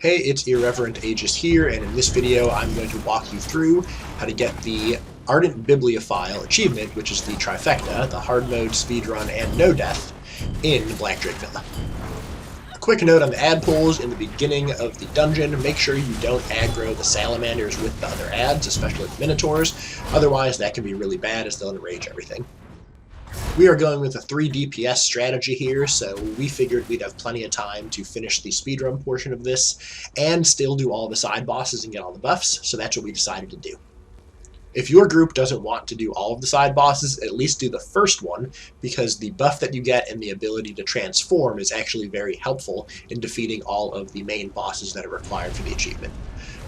Hey, it's Irreverent Aegis here, and in this video I'm going to walk you through how to get the Ardent Bibliophile achievement, which is the Trifecta, the hard mode, speedrun, and no death, in Black Drake Villa. A quick note on the ad pulls in the beginning of the dungeon: make sure you don't aggro the salamanders with the other ads, especially the minotaurs, otherwise that can be really bad as they'll enrage everything. We are going with a 3 DPS strategy here, so we figured we'd have plenty of time to finish the speedrun portion of this and still do all the side bosses and get all the buffs, so that's what we decided to do. If your group doesn't want to do all of the side bosses, at least do the first one, because the buff that you get and the ability to transform is actually very helpful in defeating all of the main bosses that are required for the achievement.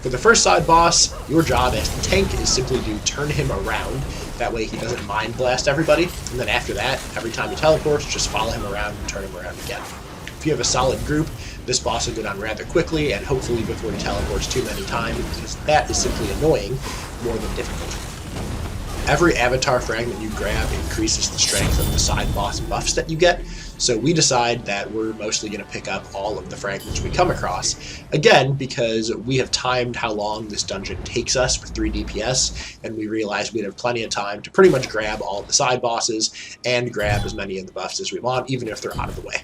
For the first side boss, your job as the tank is simply to turn him around. That way he doesn't mind blast everybody, and then after that, every time he teleports, just follow him around and turn him around again. If you have a solid group, this boss will go down rather quickly, and hopefully before he teleports too many times, because that is simply annoying more than difficult. Every avatar fragment you grab increases the strength of the side boss buffs that you get, so we decide that we're mostly going to pick up all of the fragments we come across, again because we have timed how long this dungeon takes us for 3 DPS, and we realized we'd have plenty of time to pretty much grab all of the side bosses and grab as many of the buffs as we want, even if they're out of the way.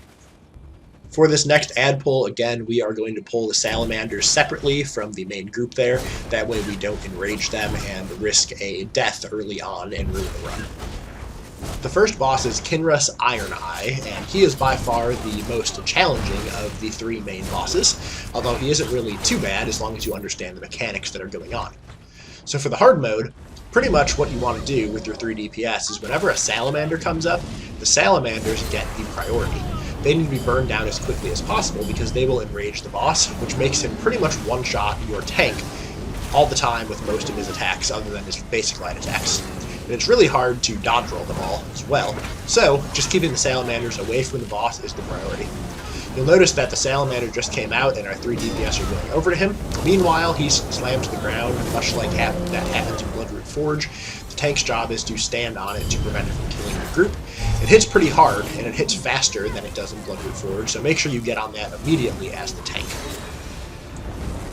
For this next ad pull, again, we are going to pull the salamanders separately from the main group there. That way we don't enrage them and risk a death early on and ruin the run. The first boss is Kinra's Iron Eye, and he is by far the most challenging of the 3 main bosses, although he isn't really too bad as long as you understand the mechanics that are going on. So for the hard mode, pretty much what you want to do with your 3 DPS is whenever a salamander comes up, the salamanders get the priority. They need to be burned down as quickly as possible because they will enrage the boss, which makes him pretty much one-shot your tank all the time with most of his attacks other than his basic light attacks. And it's really hard to dodge roll them all as well, so just keeping the salamanders away from the boss is the priority. You'll notice that the salamander just came out and our 3 DPS are going over to him. Meanwhile, he's slammed to the ground, much like that happens in Bloodroot Forge. The tank's job is to stand on it to prevent it from killing your group. It hits pretty hard, and it hits faster than it does in Bloodroot Forge, so make sure you get on that immediately as the tank.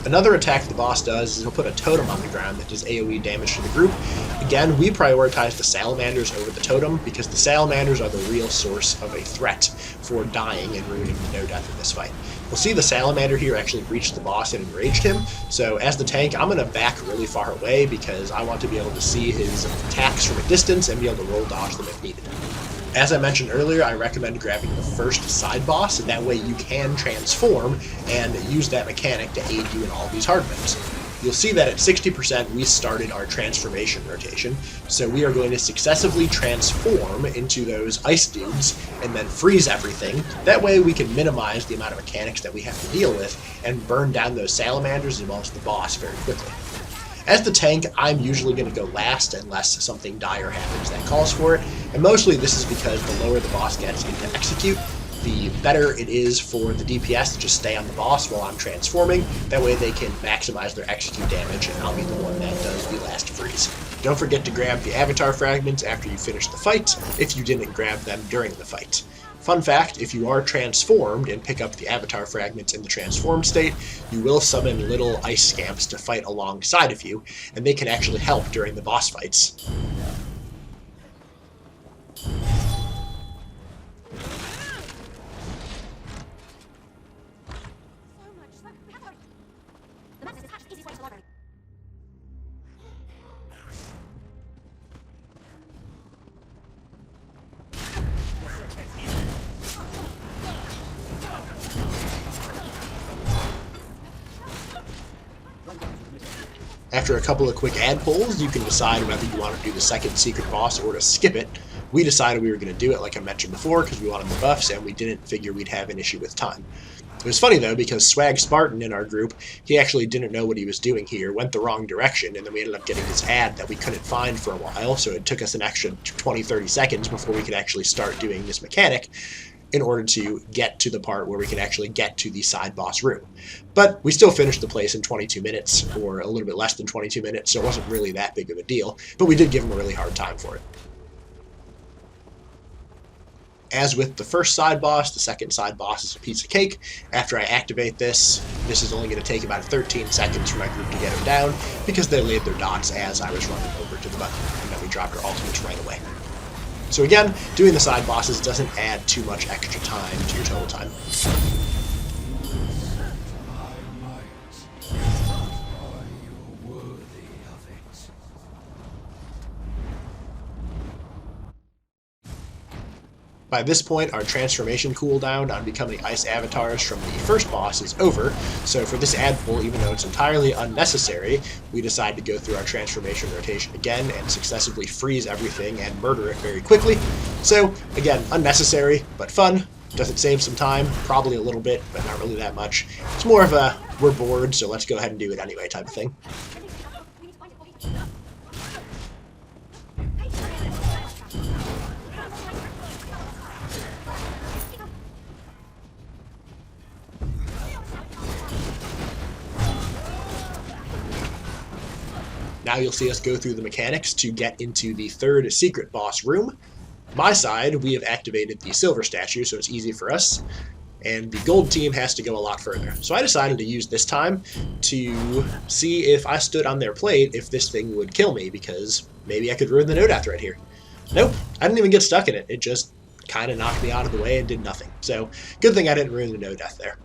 Another attack the boss does is he'll put a totem on the ground that does AoE damage to the group. Again, we prioritize the salamanders over the totem because the salamanders are the real source of a threat for dying and ruining the no death in this fight. We'll see the salamander here actually reached the boss and enraged him, so as the tank I'm going to back really far away because I want to be able to see his attacks from a distance and be able to roll dodge them if needed. As I mentioned earlier, I recommend grabbing the first side boss, and that way you can transform and use that mechanic to aid you in all these hard modes. You'll see that at 60% we started our transformation rotation, so we are going to successively transform into those ice dudes and then freeze everything. That way we can minimize the amount of mechanics that we have to deal with and burn down those salamanders as well as the boss very quickly. As the tank, I'm usually going to go last unless something dire happens that calls for it, and mostly this is because the lower the boss gets into execute, the better it is for the DPS to just stay on the boss while I'm transforming. That way they can maximize their execute damage, and I'll be the one that does the last freeze. Don't forget to grab the avatar fragments after you finish the fight, if you didn't grab them during the fight. Fun fact, if you are transformed and pick up the avatar fragments in the transformed state, you will summon little ice scamps to fight alongside of you, and they can actually help during the boss fights. After a couple of quick ad pulls, you can decide whether you want to do the second secret boss or to skip it. We decided we were going to do it like I mentioned before because we wanted the buffs and we didn't figure we'd have an issue with time. It was funny though because Swag Spartan in our group, he actually didn't know what he was doing here, went the wrong direction, and then we ended up getting this ad that we couldn't find for a while, so it took us an extra 20-30 seconds before we could actually start doing this mechanic in order to get to the part where we can actually get to the side boss room. But we still finished the place in 22 minutes, or a little bit less than 22 minutes, so it wasn't really that big of a deal, but we did give him a really hard time for it. As with the first side boss, the second side boss is a piece of cake. After I activate this, this is only going to take about 13 seconds for my group to get him down, because they laid their dots as I was running over to the button, and then we dropped our ultimates right away. So again, doing the side bosses doesn't add too much extra time to your total time. By this point, our transformation cooldown on becoming ice avatars from the first boss is over, so for this ad pull, even though it's entirely unnecessary, we decide to go through our transformation rotation again and successively freeze everything and murder it very quickly. So, again, unnecessary, but fun. Does it save some time? Probably a little bit, but not really that much. It's more of a, we're bored, so let's go ahead and do it anyway type of thing. Now you'll see us go through the mechanics to get into the third secret boss room. My side, we have activated the silver statue, so it's easy for us. And the gold team has to go a lot further. So I decided to use this time to see if I stood on their plate, if this thing would kill me, because maybe I could ruin the no death right here. Nope, I didn't even get stuck in it. It just kind of knocked me out of the way and did nothing. So good thing I didn't ruin the no death there.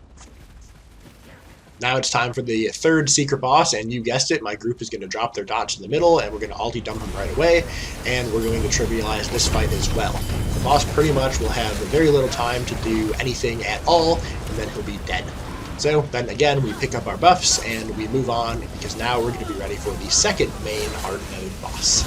Now it's time for the third secret boss, and you guessed it, my group is going to drop their dots in the middle, and we're going to ulti dump them right away, and we're going to trivialize this fight as well. The boss pretty much will have very little time to do anything at all, and then he'll be dead. So then again, we pick up our buffs, and we move on, because now we're going to be ready for the second main hard mode boss.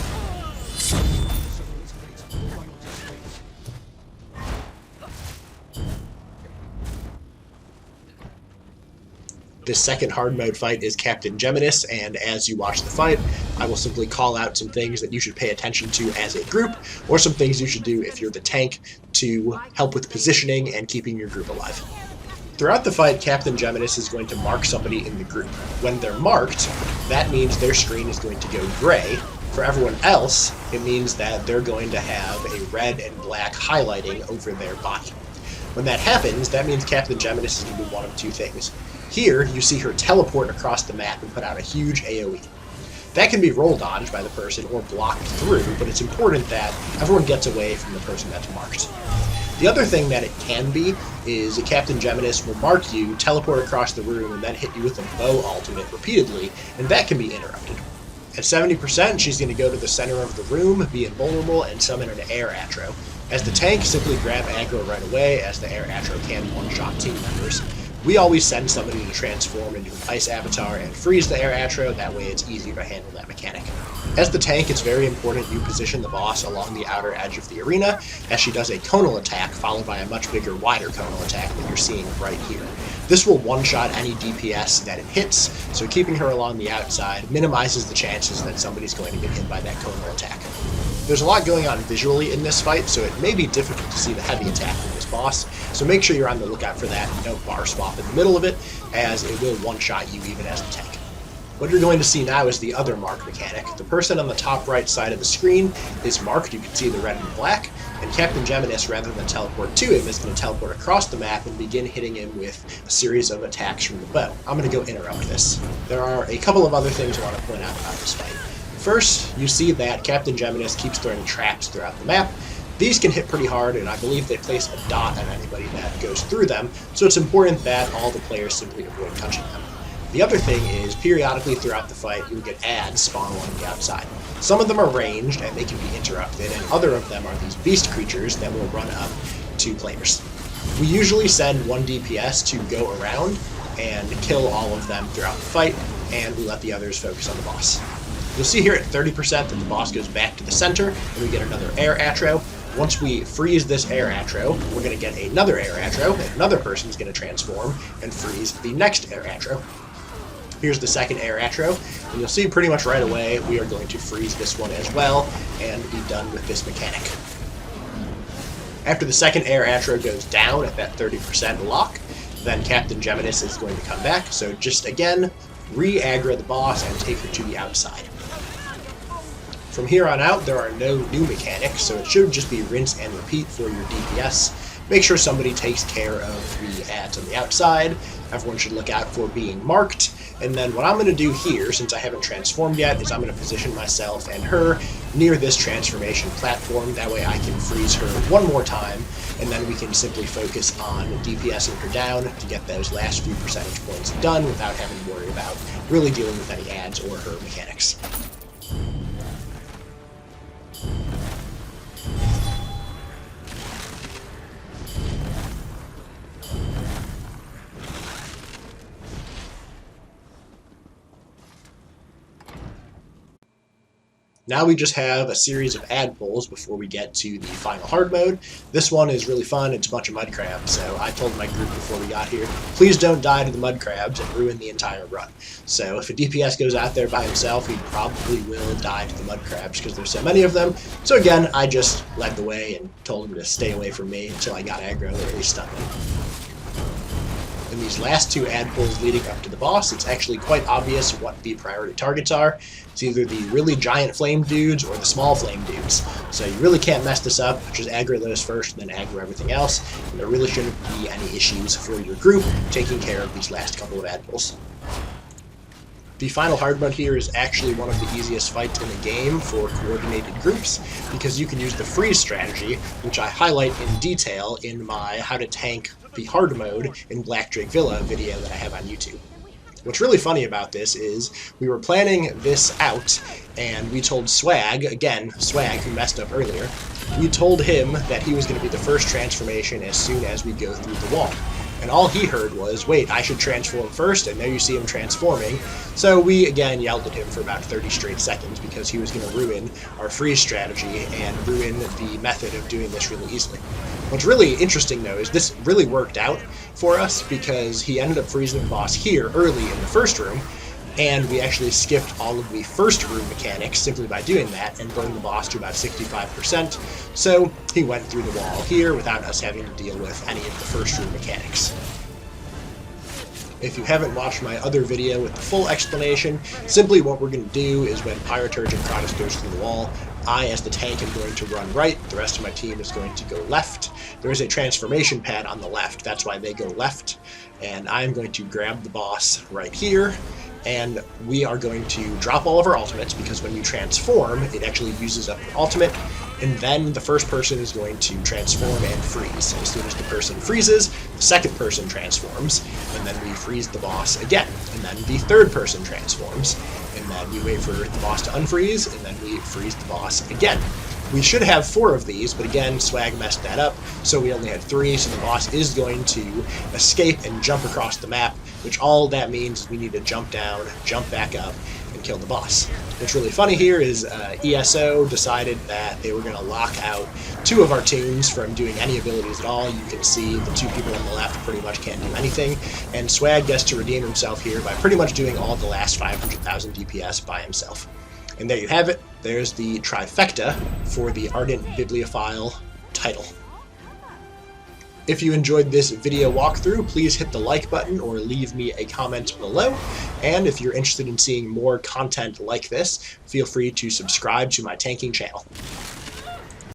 This second hard mode fight is Captain Geminis, and as you watch the fight, I will simply call out some things that you should pay attention to as a group, or some things you should do if you're the tank to help with positioning and keeping your group alive. Throughout the fight, Captain Geminis is going to mark somebody in the group. When they're marked, that means their screen is going to go gray. For everyone else, it means that they're going to have a red and black highlighting over their body. When that happens, that means Captain Geminis is going to do one of two things. Here, you see her teleport across the map and put out a huge AoE. That can be roll dodged by the person or blocked through, but it's important that everyone gets away from the person that's marked. The other thing that it can be is Captain Geminis will mark you, teleport across the room, and then hit you with a bow ultimate repeatedly, and that can be interrupted. At 70%, she's going to go to the center of the room, be invulnerable, and summon an air attro. As the tank, simply grab aggro right away, as the air attro can one-shot team members. We always send somebody to transform into an ice avatar and freeze the air attro, that way it's easier to handle that mechanic. As the tank, it's very important you position the boss along the outer edge of the arena, as she does a conal attack followed by a much bigger, wider conal attack that you're seeing right here. This will one-shot any DPS that it hits, so keeping her along the outside minimizes the chances that somebody's going to get hit by that conal attack. There's a lot going on visually in this fight, so it may be difficult to see the heavy attack from this boss, so make sure you're on the lookout for that and don't bar swap in the middle of it, as it will one-shot you even as the tank. What you're going to see now is the other mark mechanic. The person on the top right side of the screen is marked, you can see the red and black, and Captain Geminis, rather than teleport to him, is going to teleport across the map and begin hitting him with a series of attacks from the bow. I'm going to go interrupt this. There are a couple of other things I want to point out about this fight. First, you see that Captain Geminis keeps throwing traps throughout the map. These can hit pretty hard, and I believe they place a dot on anybody that goes through them, so it's important that all the players simply avoid touching them. The other thing is, periodically throughout the fight, you'll get ads spawn along the outside. Some of them are ranged, and they can be interrupted, and other of them are these beast creatures that will run up to players. We usually send one DPS to go around and kill all of them throughout the fight, and we let the others focus on the boss. You'll see here at 30% that the boss goes back to the center, and we get another air attro. Once we freeze this air attro, we're going to get another air attro, and another person's going to transform and freeze the next air attro. Here's the second air attro, and you'll see pretty much right away we are going to freeze this one as well and be done with this mechanic. After the second air attro goes down at that 30% lock, then Captain Geminis is going to come back, so just again, re-aggro the boss and take her to the outside. From here on out, there are no new mechanics, so it should just be rinse and repeat for your DPS. Make sure somebody takes care of the ads on the outside. Everyone should look out for being marked. And then what I'm going to do here, since I haven't transformed yet, is I'm going to position myself and her near this transformation platform. That way I can freeze her one more time, and then we can simply focus on DPSing her down to get those last few percentage points done without having to worry about really dealing with any ads or her mechanics. Now we just have a series of ad pulls before we get to the final hard mode. This one is really fun. It's a bunch of mud crabs, so I told my group before we got here, please don't die to the mud crabs and ruin the entire run. So if a DPS goes out there by himself, he probably will die to the mud crabs because there's so many of them. So again, I just led the way and told him to stay away from me until I got aggro or at least stun him. In these last two ad pulls leading up to the boss, it's actually quite obvious what the priority targets are. It's either the really giant flame dudes or the small flame dudes. So you really can't mess this up. Just aggro those first, then aggro everything else. And there really shouldn't be any issues for your group taking care of these last couple of ad pulls. The final hard mode here is actually one of the easiest fights in the game for coordinated groups because you can use the freeze strategy, which I highlight in detail in my How to Tank the Hard Mode in Black Drake Villa video that I have on YouTube. What's really funny about this is we were planning this out and we told Swag, again, Swag who messed up earlier, we told him that he was going to be the first transformation as soon as we go through the wall. And all he heard was, wait, I should transform first, and there you see him transforming. So we, again, yelled at him for about 30 straight seconds because he was going to ruin our freeze strategy and ruin the method of doing this really easily. What's really interesting, though, is this really worked out for us because he ended up freezing the boss here early in the first room, and we actually skipped all of the first room mechanics simply by doing that and burned the boss to about 65%. So he went through the wall here without us having to deal with any of the first room mechanics. If you haven't watched my other video with the full explanation, simply what we're going to do is when Pyroturge and Kratos goes through the wall, I, as the tank, am going to run right, the rest of my team is going to go left. There is a transformation pad on the left, that's why they go left, and I'm going to grab the boss right here, and we are going to drop all of our ultimates because when you transform, it actually uses up your ultimate, and then the first person is going to transform and freeze. As soon as the person freezes, the second person transforms, and then we freeze the boss again, and then the third person transforms, and then we wait for the boss to unfreeze, and then we freeze the boss again. We should have 4 of these, but again, Swag messed that up, so we only had 3, so the boss is going to escape and jump across the map, which all that means is we need to jump down, jump back up, and kill the boss. What's really funny here is ESO decided that they were going to lock out 2 of our toons from doing any abilities at all. You can see the 2 people on the left pretty much can't do anything, and Swag gets to redeem himself here by pretty much doing all the last 500,000 DPS by himself. And there you have it. There's the Trifecta for the Ardent Bibliophile title. If you enjoyed this video walkthrough, please hit the like button or leave me a comment below. And if you're interested in seeing more content like this, feel free to subscribe to my tanking channel.